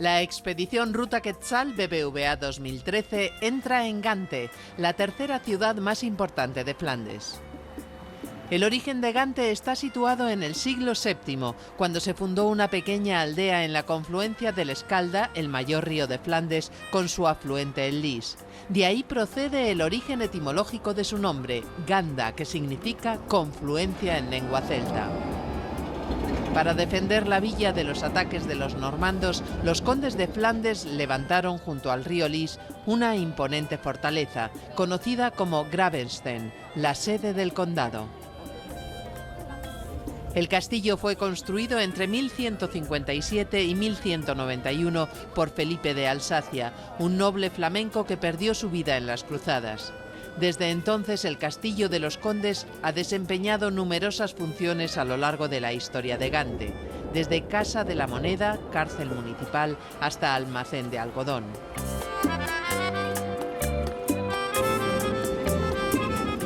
La expedición Ruta Quetzal BBVA 2013 entra en Gante, la tercera ciudad más importante de Flandes. El origen de Gante está situado en el siglo VII, cuando se fundó una pequeña aldea en la confluencia del Escalda, el mayor río de Flandes, con su afluente el Lys. De ahí procede el origen etimológico de su nombre, Ganda, que significa confluencia en lengua celta. Para defender la villa de los ataques de los normandos, los condes de Flandes levantaron junto al río Lys una imponente fortaleza, conocida como Gravenstein, la sede del condado. El castillo fue construido entre 1157 y 1191 por Felipe de Alsacia, un noble flamenco que perdió su vida en las cruzadas. Desde entonces, el castillo de los condes ha desempeñado numerosas funciones a lo largo de la historia de Gante, desde Casa de la Moneda, cárcel municipal, hasta almacén de algodón.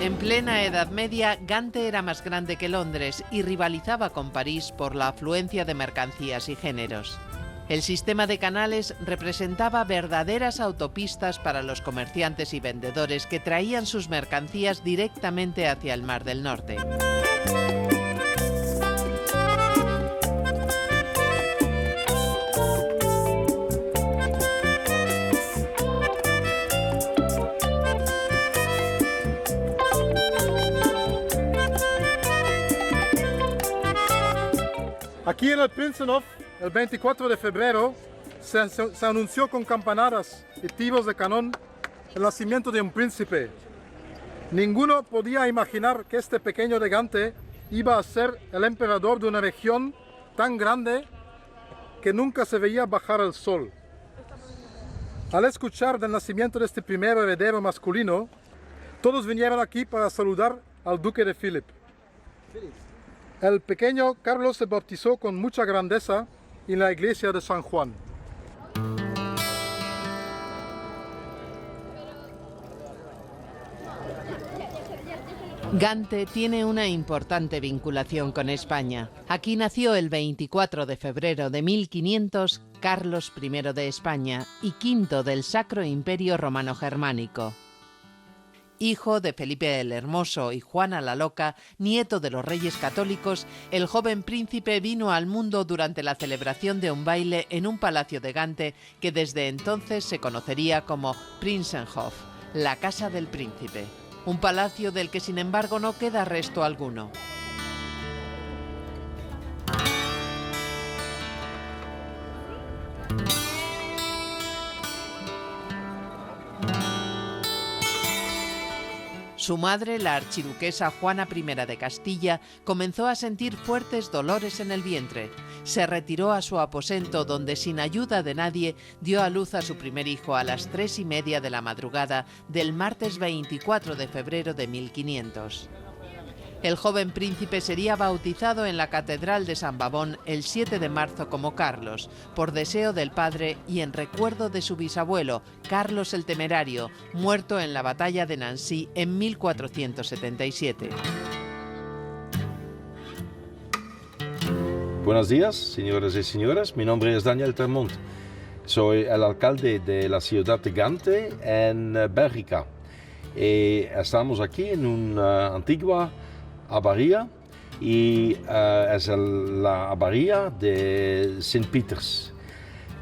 En plena Edad Media, Gante era más grande que Londres y rivalizaba con París por la afluencia de mercancías y géneros. El sistema de canales representaba verdaderas autopistas para los comerciantes y vendedores que traían sus mercancías directamente hacia el Mar del Norte. Aquí en el Prinsenhof, el 24 de febrero, se anunció con campanadas y tiros de cañón el nacimiento de un príncipe. Ninguno podía imaginar que este pequeño de Gante iba a ser el emperador de una región tan grande que nunca se veía bajar el sol. Al escuchar del nacimiento de este primer heredero masculino, todos vinieron aquí para saludar al duque de Philip. El pequeño Carlos se bautizó con mucha grandeza en la iglesia de San Juan. Gante tiene una importante vinculación con España. Aquí nació el 24 de febrero de 1500 Carlos I de España y V del Sacro Imperio Romano Germánico. Hijo de Felipe el Hermoso y Juana la Loca, nieto de los reyes católicos, el joven príncipe vino al mundo durante la celebración de un baile en un palacio de Gante que desde entonces se conocería como Prinsenhof, la casa del príncipe. Un palacio del que sin embargo no queda resto alguno. Su madre, la archiduquesa Juana I de Castilla, comenzó a sentir fuertes dolores en el vientre. Se retiró a su aposento donde, sin ayuda de nadie, dio a luz a su primer hijo a las 3:30 de la madrugada del martes 24 de febrero de 1500. El joven príncipe sería bautizado en la Catedral de San Bavón el 7 de marzo como Carlos, por deseo del padre y en recuerdo de su bisabuelo, Carlos el Temerario, muerto en la batalla de Nancy en 1477. Buenos días, señoras y señores. Mi nombre es Daniel Termont. Soy el alcalde de la ciudad de Gante, en Bélgica. Estamos aquí en una antigua abadía y es la abadía de St. Peters.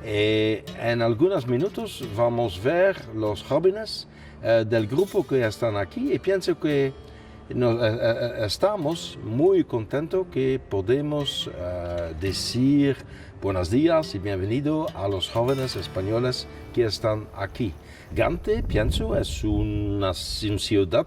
En algunos minutos vamos a ver los jóvenes del grupo que están aquí y pienso que estamos muy contentos que podemos decir buenos días y bienvenido a los jóvenes españoles que están aquí. Gante, pienso, es una ciudad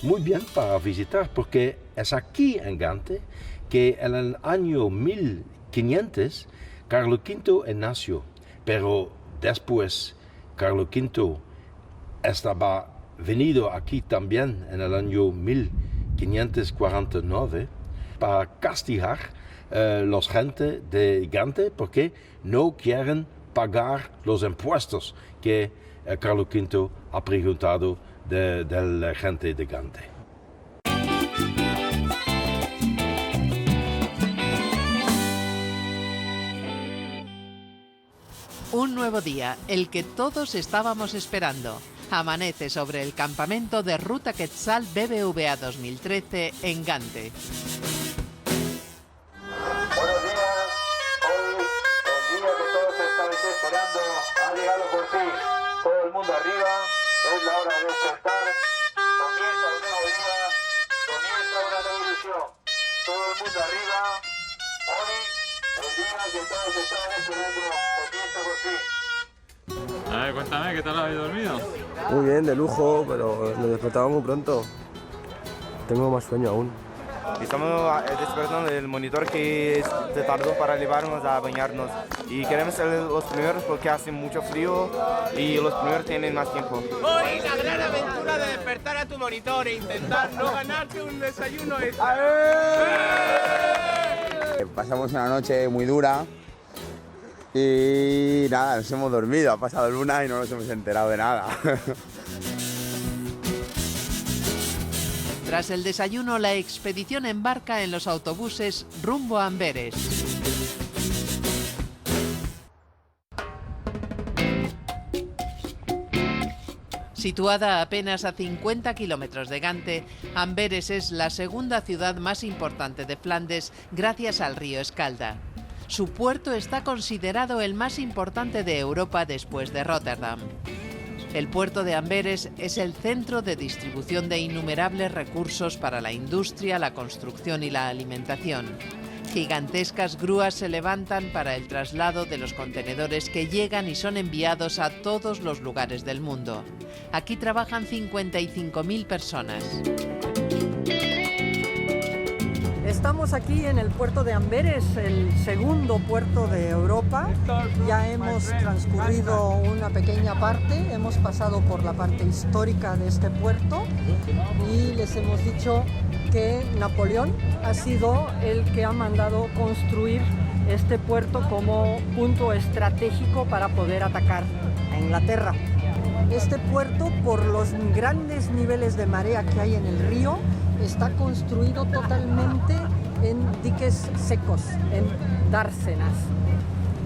muy bien para visitar porque es aquí en Gante que en el año 1500 Carlos V nació, pero después Carlos V estaba venido aquí también en el año 1549 para castigar los gente de Gante porque no quieren pagar los impuestos que Carlos V ha preguntado de la gente de Gante. Un nuevo día, el que todos estábamos esperando. Amanece sobre el campamento de Ruta Quetzal BBVA 2013 en Gante. Buenos días, hoy el día que todos estabais esperando ha llegado por fin. Todo el mundo arriba, es la hora de despertar. Comienza un nuevo día, comienza una nueva ilusión. Todo el mundo arriba, hoy el día que todos estaban esperando comienza por fin. A ver, cuéntame, ¿qué tal habéis dormido? Muy bien, de lujo, pero nos despertamos muy pronto. Tengo más sueño aún. Estamos despertando del monitor que se tardó para llevarnos a bañarnos. Y queremos ser los primeros porque hace mucho frío y los primeros tienen más tiempo. Hoy la gran aventura de despertar a tu monitor e intentar no ganarte un desayuno es... Pasamos una noche muy dura y nada, nos hemos dormido, ha pasado luna y no nos hemos enterado de nada. Tras el desayuno, la expedición embarca en los autobuses rumbo a Amberes. Situada apenas a 50 kilómetros de Gante, Amberes es la segunda ciudad más importante de Flandes gracias al río Escalda. Su puerto está considerado el más importante de Europa después de Rotterdam. El puerto de Amberes es el centro de distribución de innumerables recursos para la industria, la construcción y la alimentación. Gigantescas grúas se levantan para el traslado de los contenedores que llegan y son enviados a todos los lugares del mundo. Aquí trabajan 55.000 personas. Estamos aquí en el puerto de Amberes, el segundo puerto de Europa. Ya hemos transcurrido una pequeña parte, hemos pasado por la parte histórica de este puerto y les hemos dicho que Napoleón ha sido el que ha mandado construir este puerto como punto estratégico para poder atacar a Inglaterra. Este puerto, por los grandes niveles de marea que hay en el río, está construido totalmente en diques secos, en dársenas.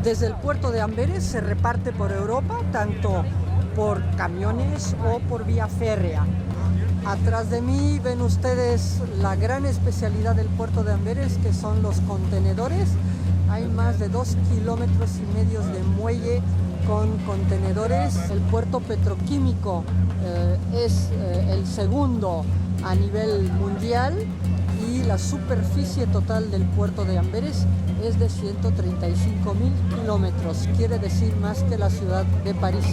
Desde el puerto de Amberes se reparte por Europa, tanto por camiones o por vía férrea. Atrás de mí ven ustedes la gran especialidad del puerto de Amberes, que son los contenedores. Hay más de 2,5 kilómetros de muelle con contenedores. El puerto petroquímico es el segundo a nivel mundial y la superficie total del puerto de Amberes es de 135.000 kilómetros, quiere decir más que la ciudad de París.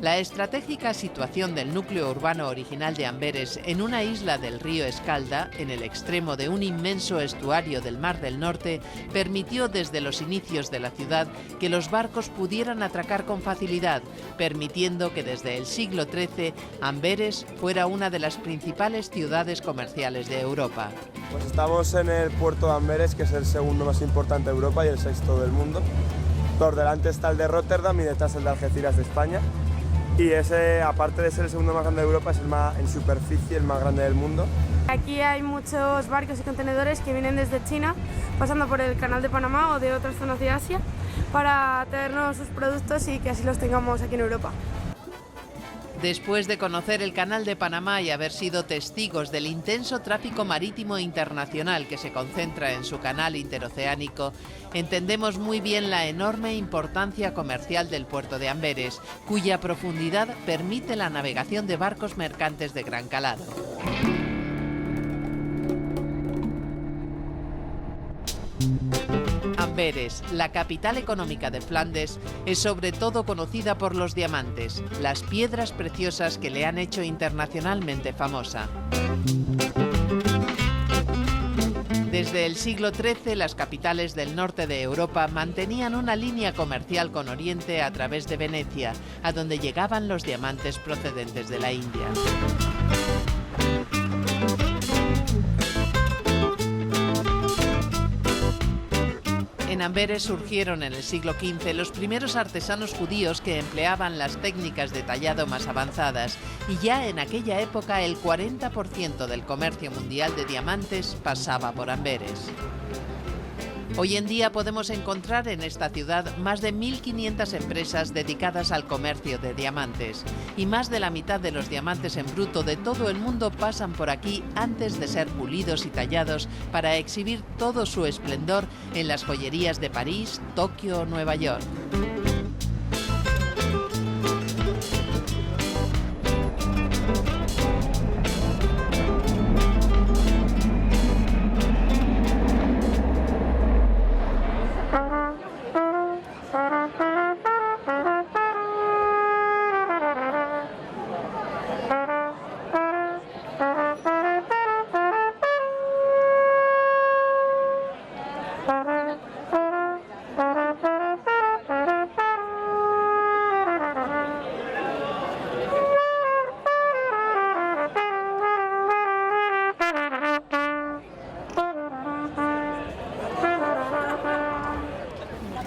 La estratégica situación del núcleo urbano original de Amberes en una isla del río Escalda, en el extremo de un inmenso estuario del Mar del Norte, permitió desde los inicios de la ciudad que los barcos pudieran atracar con facilidad, permitiendo que desde el siglo XIII Amberes fuera una de las principales ciudades comerciales de Europa. Pues estamos en el puerto de Amberes, que es el segundo más importante de Europa y el sexto del mundo. Por delante está el de Rotterdam y detrás el de Algeciras de España. Y ese, aparte de ser el segundo más grande de Europa, es en superficie el más grande del mundo. Aquí hay muchos barcos y contenedores que vienen desde China, pasando por el Canal de Panamá o de otras zonas de Asia, para traernos sus productos y que así los tengamos aquí en Europa. Después de conocer el Canal de Panamá y haber sido testigos del intenso tráfico marítimo internacional que se concentra en su canal interoceánico, entendemos muy bien la enorme importancia comercial del puerto de Amberes, cuya profundidad permite la navegación de barcos mercantes de gran calado. Amberes, la capital económica de Flandes, es sobre todo conocida por los diamantes, las piedras preciosas que le han hecho internacionalmente famosa. Desde el siglo XIII, las capitales del norte de Europa mantenían una línea comercial con Oriente a través de Venecia, a donde llegaban los diamantes procedentes de la India. En En Amberes surgieron en el siglo XV los primeros artesanos judíos que empleaban las técnicas de tallado más avanzadas, y ya en aquella época el 40% del comercio mundial de diamantes pasaba por Amberes. Hoy en día podemos encontrar en esta ciudad más de 1.500 empresas dedicadas al comercio de diamantes, y más de la mitad de los diamantes en bruto de todo el mundo pasan por aquí antes de ser pulidos y tallados para exhibir todo su esplendor en las joyerías de París, Tokio o Nueva York.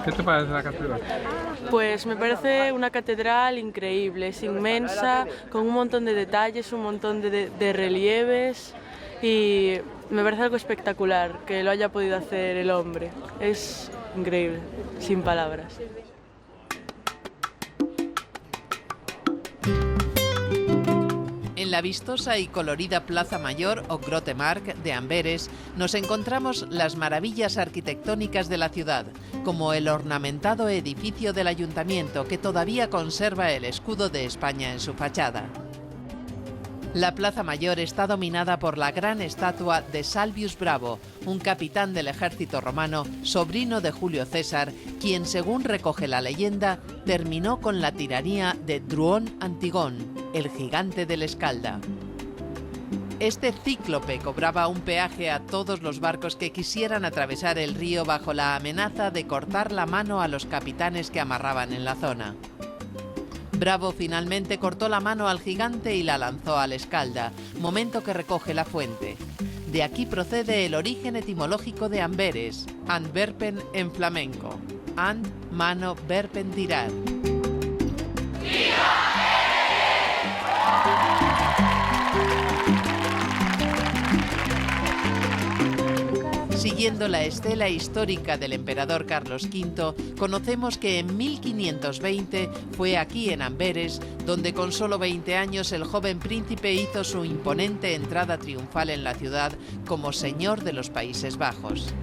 ¿Qué te parece la catedral? Pues me parece una catedral increíble, es inmensa, con un montón de detalles, un montón de relieves, y me parece algo espectacular que lo haya podido hacer el hombre. Es increíble, sin palabras. En la vistosa y colorida Plaza Mayor o Grote Markt de Amberes nos encontramos las maravillas arquitectónicas de la ciudad, como el ornamentado edificio del ayuntamiento que todavía conserva el escudo de España en su fachada. La Plaza Mayor está dominada por la gran estatua de Salvius Bravo, un capitán del ejército romano, sobrino de Julio César, quien, según recoge la leyenda, terminó con la tiranía de Druón Antigón, el gigante del Escalda. Este cíclope cobraba un peaje a todos los barcos que quisieran atravesar el río bajo la amenaza de cortar la mano a los capitanes que amarraban en la zona. Bravo finalmente cortó la mano al gigante y la lanzó al Escalda, momento que recoge la fuente. De aquí procede el origen etimológico de Amberes, Antwerpen en flamenco, and mano verpen tirar. Siguiendo la estela histórica del emperador Carlos V, conocemos que en 1520 fue aquí en Amberes donde con solo 20 años el joven príncipe hizo su imponente entrada triunfal en la ciudad como señor de los Países Bajos.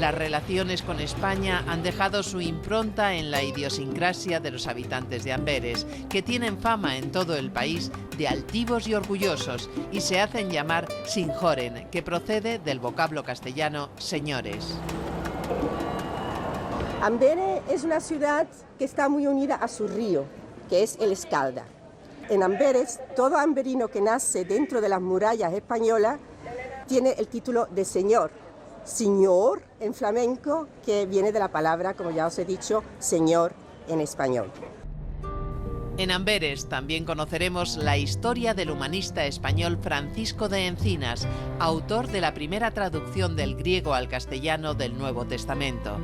Las relaciones con España han dejado su impronta en la idiosincrasia de los habitantes de Amberes, que tienen fama en todo el país de altivos y orgullosos y se hacen llamar Sinjoren, que procede del vocablo castellano señores. Amberes es una ciudad que está muy unida a su río, que es el Escalda. En Amberes, todo amberino que nace dentro de las murallas españolas tiene el título de señor. Señor en flamenco, que viene de la palabra, como ya os he dicho, señor en español. En Amberes también conoceremos la historia del humanista español Francisco de Encinas, autor de la primera traducción del griego al castellano del Nuevo Testamento.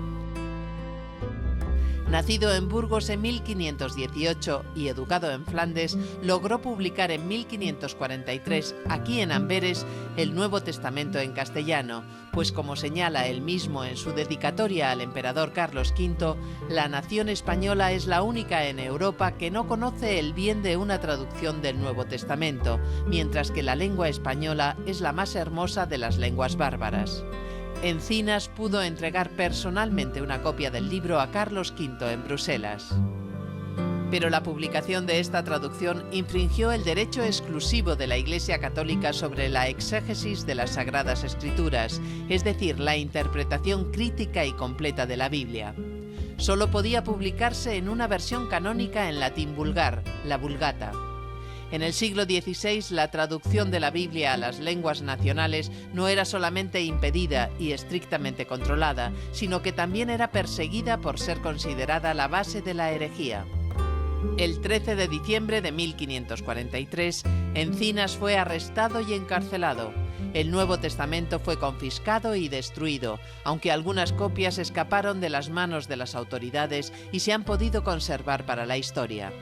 Nacido en Burgos en 1518 y educado en Flandes, logró publicar en 1543, aquí en Amberes, el Nuevo Testamento en castellano, pues como señala él mismo en su dedicatoria al emperador Carlos V, la nación española es la única en Europa que no conoce el bien de una traducción del Nuevo Testamento, mientras que la lengua española es la más hermosa de las lenguas bárbaras. Encinas pudo entregar personalmente una copia del libro a Carlos V en Bruselas. Pero la publicación de esta traducción infringió el derecho exclusivo de la Iglesia Católica sobre la exégesis de las Sagradas Escrituras, es decir, la interpretación crítica y completa de la Biblia. Solo podía publicarse en una versión canónica en latín vulgar, la Vulgata. En el siglo XVI, la traducción de la Biblia a las lenguas nacionales no era solamente impedida y estrictamente controlada, sino que también era perseguida por ser considerada la base de la herejía. El 13 de diciembre de 1543, Encinas fue arrestado y encarcelado. El Nuevo Testamento fue confiscado y destruido, aunque algunas copias escaparon de las manos de las autoridades y se han podido conservar para la historia.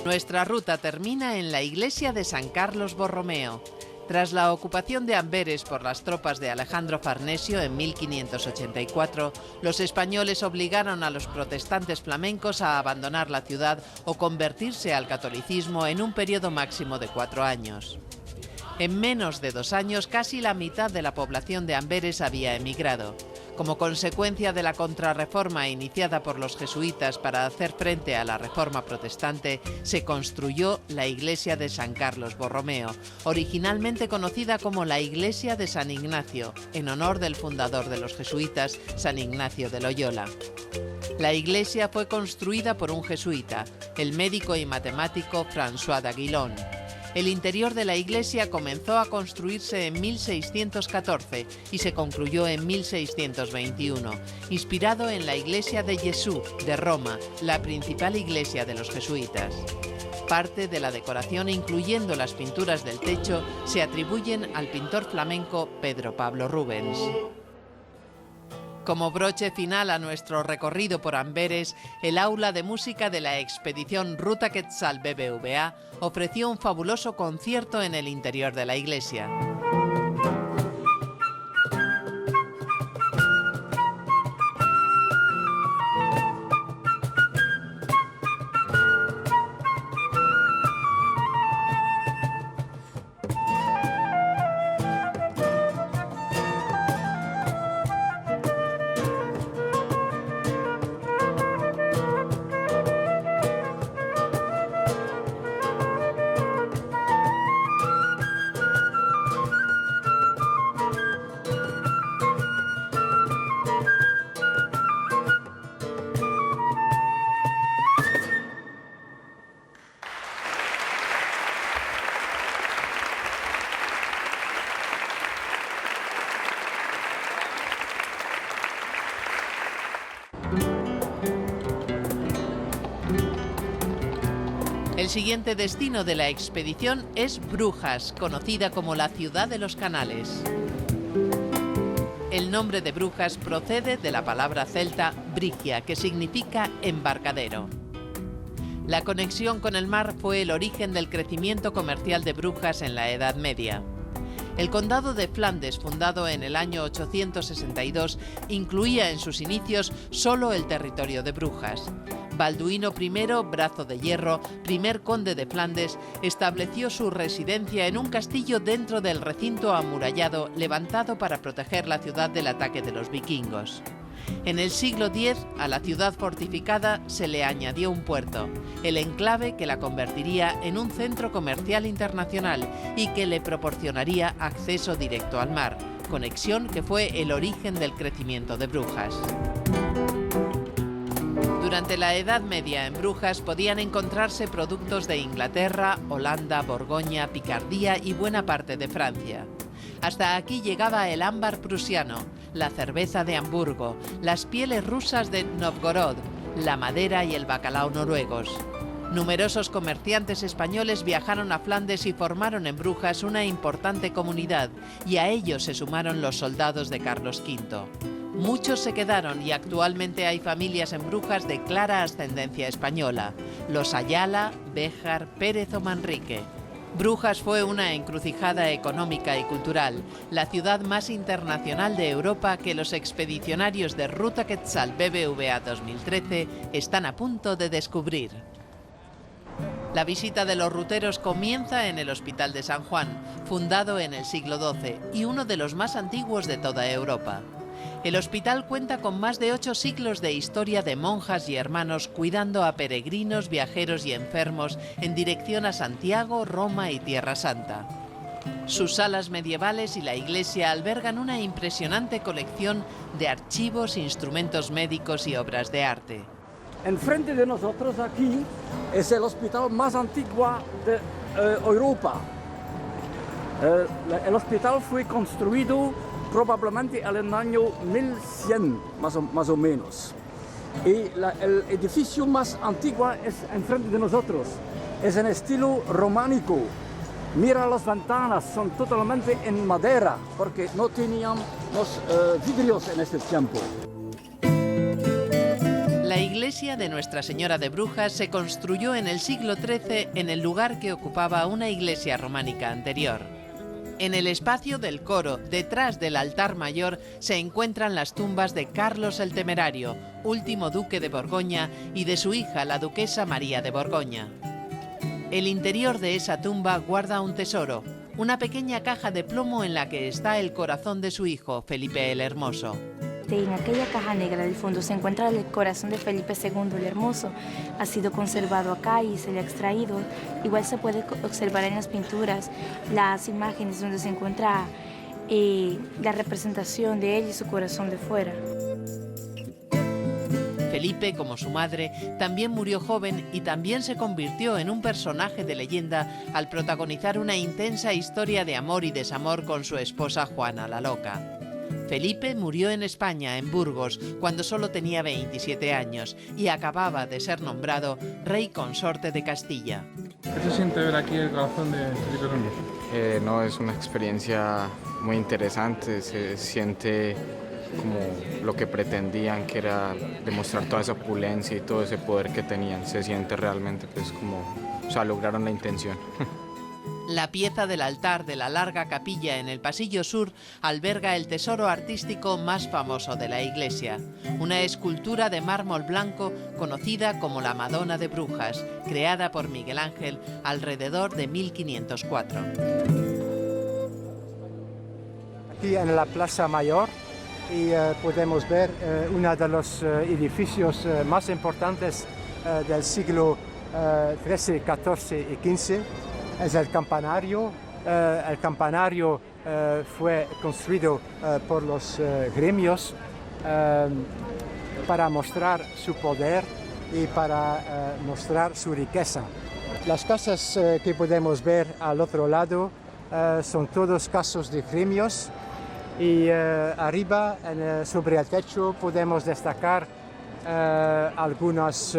Nuestra ruta termina en la iglesia de San Carlos Borromeo. Tras la ocupación de Amberes por las tropas de Alejandro Farnesio en 1584, los españoles obligaron a los protestantes flamencos a abandonar la ciudad o convertirse al catolicismo en un periodo máximo de 4 años. En menos de 2 años, casi la mitad de la población de Amberes había emigrado. Como consecuencia de la contrarreforma iniciada por los jesuitas para hacer frente a la reforma protestante, se construyó la iglesia de San Carlos Borromeo, originalmente conocida como la iglesia de San Ignacio, en honor del fundador de los jesuitas, San Ignacio de Loyola. La iglesia fue construida por un jesuita, el médico y matemático François d'Aguilon. El interior de la iglesia comenzó a construirse en 1614 y se concluyó en 1621, inspirado en la iglesia de Jesús de Roma, la principal iglesia de los jesuitas. Parte de la decoración, incluyendo las pinturas del techo, se atribuyen al pintor flamenco Pedro Pablo Rubens. Como broche final a nuestro recorrido por Amberes, el aula de música de la expedición Ruta Quetzal BBVA ofreció un fabuloso concierto en el interior de la iglesia. El siguiente destino de la expedición es Brujas, conocida como la ciudad de los canales. El nombre de Brujas procede de la palabra celta brigia, que significa embarcadero. La conexión con el mar fue el origen del crecimiento comercial de Brujas en la Edad Media. El condado de Flandes, fundado en el año 862, incluía en sus inicios solo el territorio de Brujas. Balduino I, Brazo de Hierro, primer conde de Flandes, estableció su residencia en un castillo dentro del recinto amurallado levantado para proteger la ciudad del ataque de los vikingos. En el siglo X, a la ciudad fortificada se le añadió un puerto, el enclave que la convertiría en un centro comercial internacional y que le proporcionaría acceso directo al mar, conexión que fue el origen del crecimiento de Brujas. Durante la Edad Media en Brujas podían encontrarse productos de Inglaterra, Holanda, Borgoña, Picardía y buena parte de Francia. Hasta aquí llegaba el ámbar prusiano, la cerveza de Hamburgo, las pieles rusas de Novgorod, la madera y el bacalao noruegos. Numerosos comerciantes españoles viajaron a Flandes y formaron en Brujas una importante comunidad, y a ellos se sumaron los soldados de Carlos V. Muchos se quedaron y actualmente hay familias en Brujas de clara ascendencia española: los Ayala, Béjar, Pérez o Manrique. Brujas fue una encrucijada económica y cultural, la ciudad más internacional de Europa que los expedicionarios de Ruta Quetzal BBVA 2013 están a punto de descubrir. La visita de los ruteros comienza en el Hospital de San Juan, fundado en el siglo XII y uno de los más antiguos de toda Europa. El hospital cuenta con más de 8 siglos de historia de monjas y hermanos cuidando a peregrinos, viajeros y enfermos en dirección a Santiago, Roma y Tierra Santa. Sus salas medievales y la iglesia albergan una impresionante colección de archivos, instrumentos médicos y obras de arte. Enfrente de nosotros aquí es el hospital más antiguo de Europa. El hospital fue construido probablemente en el año 1100, más o menos. Y el edificio más antiguo es enfrente de nosotros. Es en estilo románico. Mira las ventanas, son totalmente en madera, porque no tenían los vidrios en ese tiempo. La iglesia de Nuestra Señora de Brujas se construyó en el siglo XIII en el lugar que ocupaba una iglesia románica anterior. En el espacio del coro, detrás del altar mayor, se encuentran las tumbas de Carlos el Temerario, último duque de Borgoña, y de su hija, la duquesa María de Borgoña. El interior de esa tumba guarda un tesoro, una pequeña caja de plomo en la que está el corazón de su hijo, Felipe el Hermoso. En aquella caja negra del fondo se encuentra el corazón de Felipe II el Hermoso. Ha sido conservado acá y se le ha extraído. Igual se puede observar en las pinturas las imágenes donde se encuentra la representación de él y su corazón de fuera. Felipe, como su madre, también murió joven y también se convirtió en un personaje de leyenda al protagonizar una intensa historia de amor y desamor con su esposa Juana la Loca. Felipe murió en España, en Burgos, cuando solo tenía 27 años y acababa de ser nombrado rey consorte de Castilla. ¿Qué se siente ver aquí el corazón de Felipe el Hermoso? No, es una experiencia muy interesante, se siente como lo que pretendían, que era demostrar toda esa opulencia y todo ese poder que tenían. Se siente realmente pues como, o sea, lograron la intención. La pieza del altar de la larga capilla en el pasillo sur alberga el tesoro artístico más famoso de la iglesia, una escultura de mármol blanco conocida como la Madonna de Brujas, creada por Miguel Ángel alrededor de 1504. Aquí en la Plaza Mayor y podemos ver uno de los edificios más importantes del siglo XIII, XIV y XV. Es el campanario. El campanario fue construido por los gremios para mostrar su poder y para mostrar su riqueza. Las casas que podemos ver al otro lado son todos casas de gremios y arriba sobre el techo podemos destacar algunos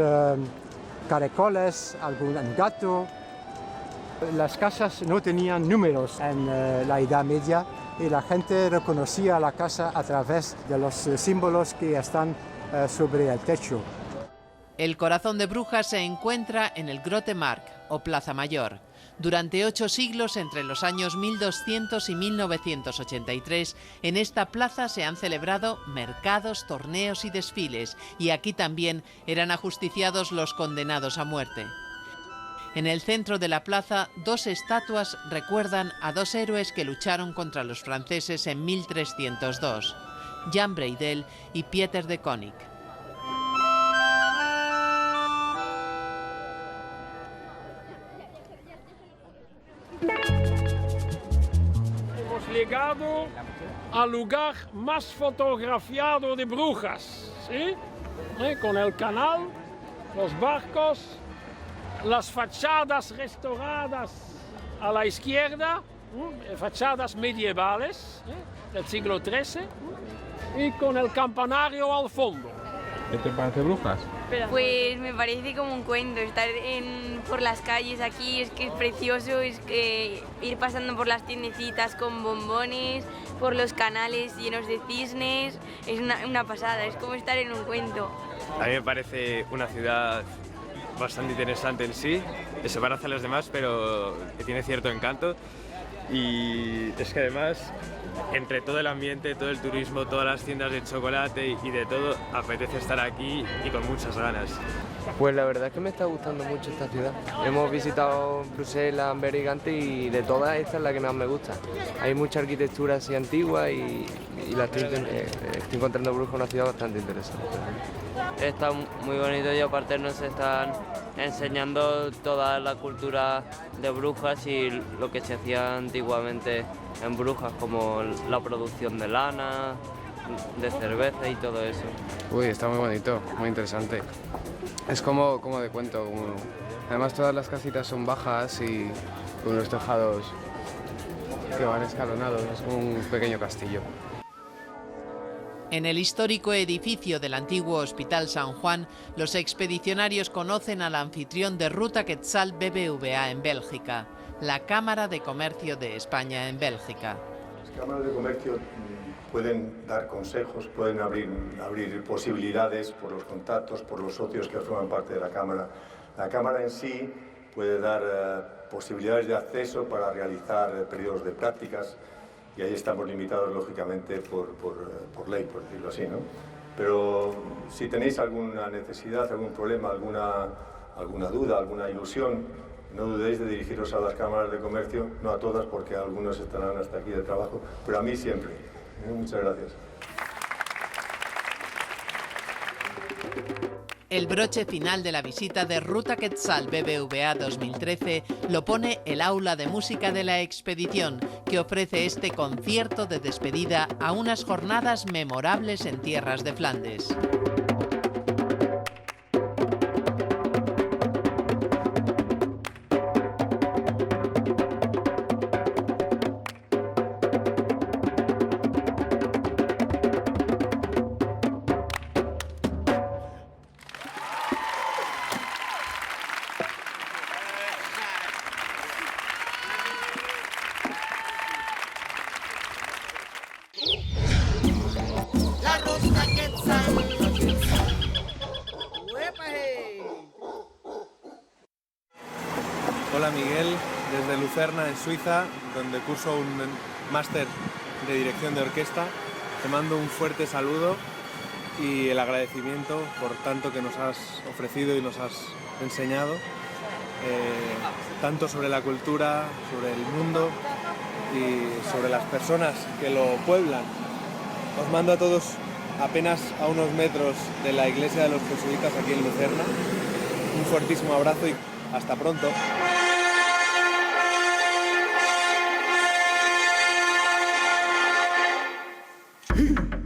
caracoles, algún gato. Las casas no tenían números en la Edad Media y la gente reconocía la casa a través de los símbolos que están sobre el techo. El corazón de Brujas se encuentra en el Grote Markt, o Plaza Mayor. Durante 8 siglos, entre los años 1200 y 1983, en esta plaza se han celebrado mercados, torneos y desfiles, y aquí también eran ajusticiados los condenados a muerte. En el centro de la plaza, 2 estatuas recuerdan a 2 héroes que lucharon contra los franceses en 1302, Jan Breydel y Pieter de Koninck. Hemos llegado al lugar más fotografiado de Brujas, ¿sí? Con el canal, los barcos, las fachadas restauradas a la izquierda, fachadas medievales del siglo XIII, y con el campanario al fondo. ¿Qué te parece Brujas? Pues me parece como un cuento, estar por las calles aquí, es que es precioso, es que ir pasando por las tiendecitas con bombones, por los canales llenos de cisnes, es una pasada, es como estar en un cuento. A mí me parece una ciudad bastante interesante en sí, se parece a las demás, pero que tiene cierto encanto, y es que además, entre todo el ambiente, todo el turismo, todas las tiendas de chocolate y de todo, apetece estar aquí y con muchas ganas. Pues la verdad es que me está gustando mucho esta ciudad. Hemos visitado Bruselas, Amberes y Gante, y de todas esta es la que más me gusta. Hay mucha arquitectura así antigua y estoy encontrando Brujas una ciudad bastante interesante. Está muy bonito y aparte nos están enseñando toda la cultura de Brujas y lo que se hacía antiguamente en Brujas, como la producción de lana, de cerveza y todo eso. Uy, está muy bonito, muy interesante. Es como de cuento. Además todas las casitas son bajas y con unos tejados que van escalonados, es como un pequeño castillo. En el histórico edificio del antiguo Hospital San Juan, los expedicionarios conocen al anfitrión de Ruta Quetzal BBVA en Bélgica, la Cámara de Comercio de España en Bélgica. Las cámaras de comercio pueden dar consejos, pueden abrir posibilidades por los contactos, por los socios que forman parte de la Cámara. La Cámara en sí puede dar posibilidades de acceso para realizar periodos de prácticas, y ahí estamos limitados lógicamente por ley, por decirlo así, ¿no? Pero si tenéis alguna necesidad, algún problema, alguna duda, alguna ilusión, no dudéis de dirigiros a las cámaras de comercio, no a todas porque algunos estarán hasta aquí de trabajo, pero a mí siempre. Muchas gracias. El broche final de la visita de Ruta Quetzal BBVA 2013 lo pone el aula de música de la expedición, que ofrece este concierto de despedida a unas jornadas memorables en tierras de Flandes. La Ruta Quetzal. Hola Miguel, desde Lucerna, en Suiza, donde curso un máster de dirección de orquesta. Te mando un fuerte saludo y el agradecimiento por tanto que nos has ofrecido y nos has enseñado, tanto sobre la cultura, sobre el mundo y sobre las personas que lo pueblan. Os mando a todos apenas a unos metros de la iglesia de los jesuitas aquí en Lucerna. Un fuertísimo abrazo y hasta pronto. Hey!